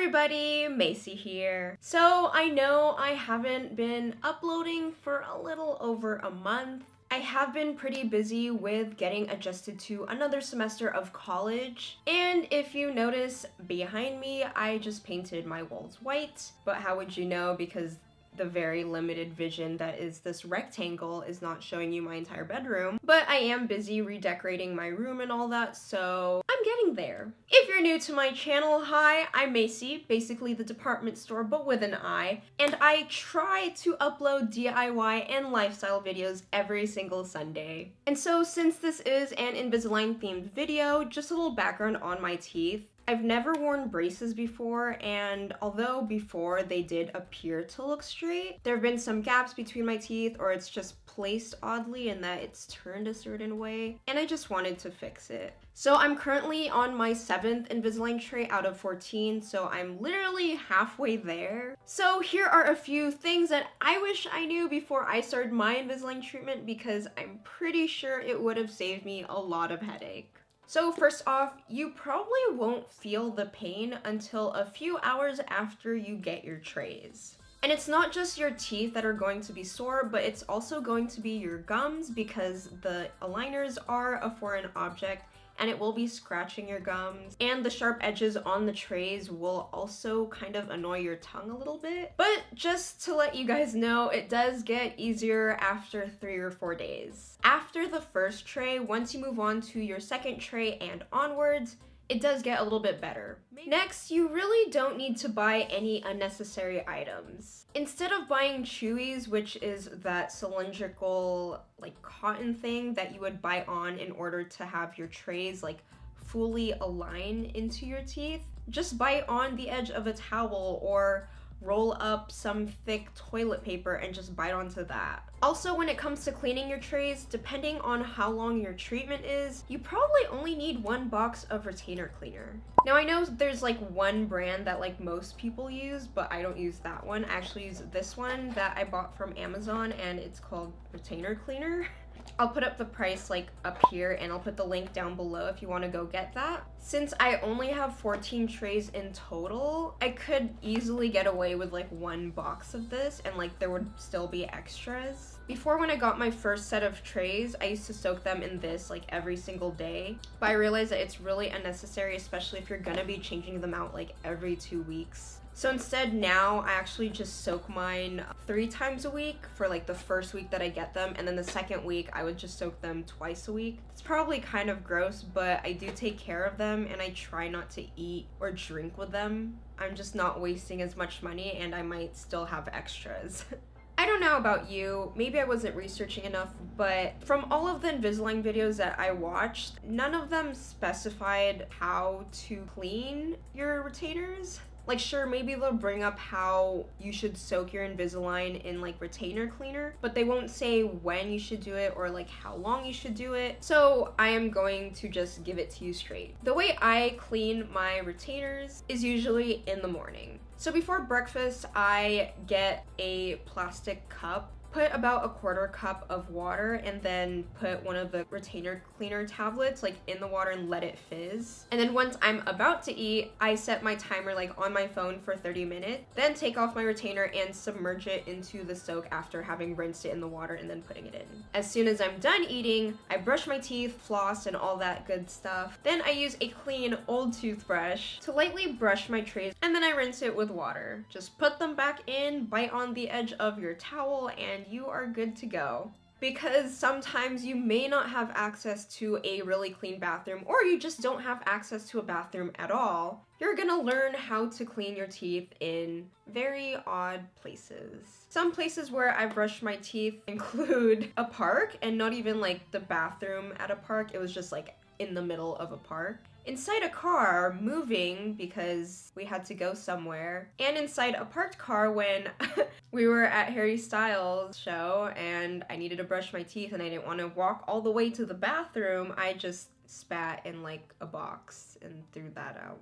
everybody, Maci here. So I know I haven't been uploading for a little over a month. I have been pretty busy with getting adjusted to another semester of college. And if you notice behind me, I just painted my walls white. But how would you know? Because the very limited vision that is this rectangle is not showing you my entire bedroom. But I am busy redecorating my room and all that, so I'm getting there. If you're new to my channel, hi, I'm Maci, basically the department store but with an I, and I try to upload DIY and lifestyle videos every single Sunday. And so since this is an Invisalign themed video, just a little background on my teeth. I've never worn braces before, and although before they did appear to look straight, there have been some gaps between my teeth, or it's just placed oddly in that it's turned a certain way, and I just wanted to fix it. So I'm currently on my 7th Invisalign tray out of 14, so I'm literally halfway there. So here are a few things that I wish I knew before I started my Invisalign treatment, because I'm pretty sure it would have saved me a lot of headache. So first off, you probably won't feel the pain until a few hours after you get your trays. And it's not just your teeth that are going to be sore, but it's also going to be your gums, because the aligners are a foreign object and it will be scratching your gums. And the sharp edges on the trays will also kind of annoy your tongue a little bit. But just to let you guys know, it does get easier after 3 or 4 days. After the first tray, once you move on to your second tray and onwards, it does get a little bit better. Next, you really don't need to buy any unnecessary items. Instead of buying Chewies, which is that cylindrical like cotton thing that you would buy on in order to have your trays like fully align into your teeth, just buy on the edge of a towel or roll up some thick toilet paper and just bite onto that. Also, when it comes to cleaning your trays, depending on how long your treatment is, you probably only need 1 box of retainer cleaner. Now I know there's like one brand that like most people use, but I don't use that one. I actually use this one that I bought from Amazon, and it's called retainer cleaner. I'll put up the price like up here, and I'll put the link down below if you want to go get that. Since I only have 14 trays in total, I could easily get away with like 1 box of this, and like there would still be extras. Before, when I got my first set of trays, I used to soak them in this like every single day, but I realized that it's really unnecessary, especially if you're gonna be changing them out like every 2 weeks. So instead now I actually just soak mine 3 times a week for like the first week that I get them, and then the second week I would just soak them twice a week. It's probably kind of gross, but I do take care of them and I try not to eat or drink with them. I'm just not wasting as much money, and I might still have extras. I don't know about you, maybe I wasn't researching enough, but from all of the Invisalign videos that I watched, none of them specified how to clean your retainers. Like, sure, maybe they'll bring up how you should soak your Invisalign in like retainer cleaner, but they won't say when you should do it or like how long you should do it. So I am going to just give it to you straight. The way I clean my retainers is usually in the morning. So before breakfast, I get a plastic cup, put about a 1/4 cup of water, and then put one of the retainer cleaner tablets like in the water and let it fizz. And then once I'm about to eat, I set my timer like on my phone for 30 minutes, then take off my retainer and submerge it into the soak after having rinsed it in the water and then putting it in. As soon as I'm done eating, I brush my teeth, floss, and all that good stuff. Then I use a clean old toothbrush to lightly brush my trays, and then I rinse it with water. Just put them back in, bite on the edge of your towel, and you are good to go. Because sometimes you may not have access to a really clean bathroom, or you just don't have access to a bathroom at all. You're gonna learn how to clean your teeth in very odd places. Some places where I brush my teeth include a park, and not even like the bathroom at a park, it was just like in the middle of a park. Inside a car, moving because we had to go somewhere, and inside a parked car when we were at Harry Styles' show and I needed to brush my teeth and I didn't want to walk all the way to the bathroom, I just spat in like a box and threw that out.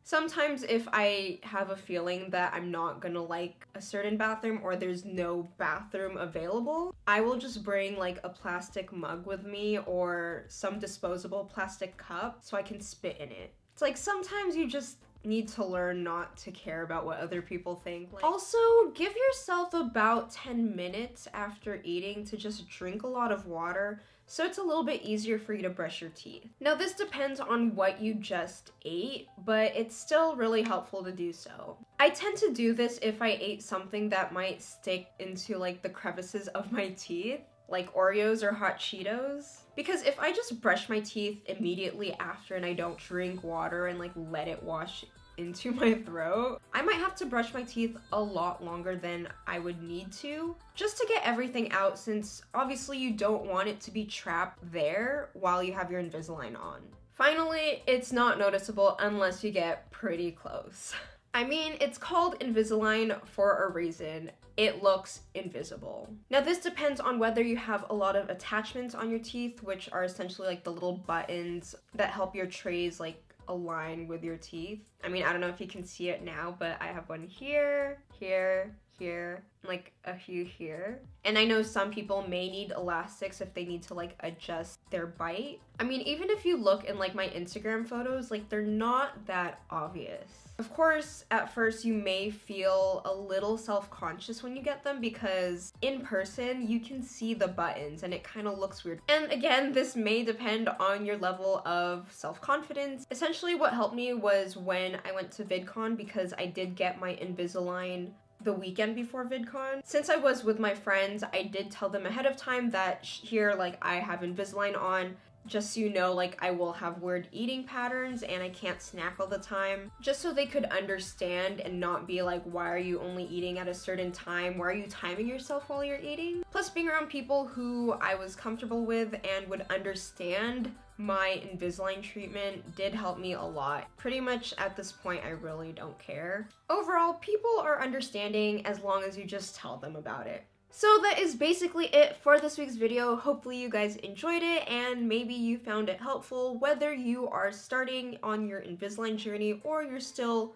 Sometimes if I have a feeling that I'm not gonna like a certain bathroom or there's no bathroom available, I will just bring like a plastic mug with me or some disposable plastic cup so I can spit in it. It's like sometimes you just need to learn not to care about what other people think. Like, also, give yourself about 10 minutes after eating to just drink a lot of water so it's a little bit easier for you to brush your teeth. Now, this depends on what you just ate, but it's still really helpful to do so. I tend to do this if I ate something that might stick into like the crevices of my teeth, like Oreos or hot Cheetos. Because if I just brush my teeth immediately after and I don't drink water and like let it wash into my throat, I might have to brush my teeth a lot longer than I would need to just to get everything out, since obviously you don't want it to be trapped there while you have your Invisalign on. Finally, it's not noticeable unless you get pretty close. I mean, it's called Invisalign for a reason. It looks invisible. Now, this depends on whether you have a lot of attachments on your teeth, which are essentially like the little buttons that help your trays like align with your teeth. I mean, I don't know if you can see it now, but I have one here, here, here, like a few here. And I know some people may need elastics if they need to like adjust their bite. I mean, even if you look in like my Instagram photos, like they're not that obvious. Of course, at first you may feel a little self-conscious when you get them because in person you can see the buttons and it kind of looks weird. And again, this may depend on your level of self-confidence. Essentially what helped me was when I went to VidCon, because I did get my Invisalign the weekend before VidCon. Since I was with my friends, I did tell them ahead of time that here, like, I have Invisalign on, just so you know, like, I will have weird eating patterns and I can't snack all the time, just so they could understand and not be like, why are you only eating at a certain time? Why are you timing yourself while you're eating? Plus, being around people who I was comfortable with and would understand my Invisalign treatment did help me a lot. Pretty much at this point, I really don't care. Overall, people are understanding as long as you just tell them about it. So that is basically it for this week's video. Hopefully you guys enjoyed it and maybe you found it helpful, whether you are starting on your Invisalign journey or you're still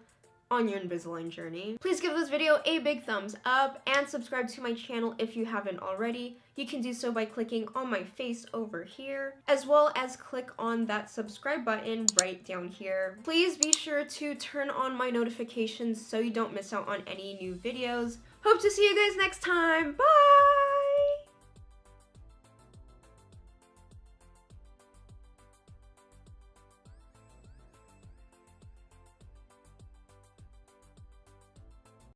on your Invisalign journey. Please give this video a big thumbs up and subscribe to my channel if you haven't already. You can do so by clicking on my face over here, as well as click on that subscribe button right down here. Please be sure to turn on my notifications so you don't miss out on any new videos. Hope to see you guys next time. Bye!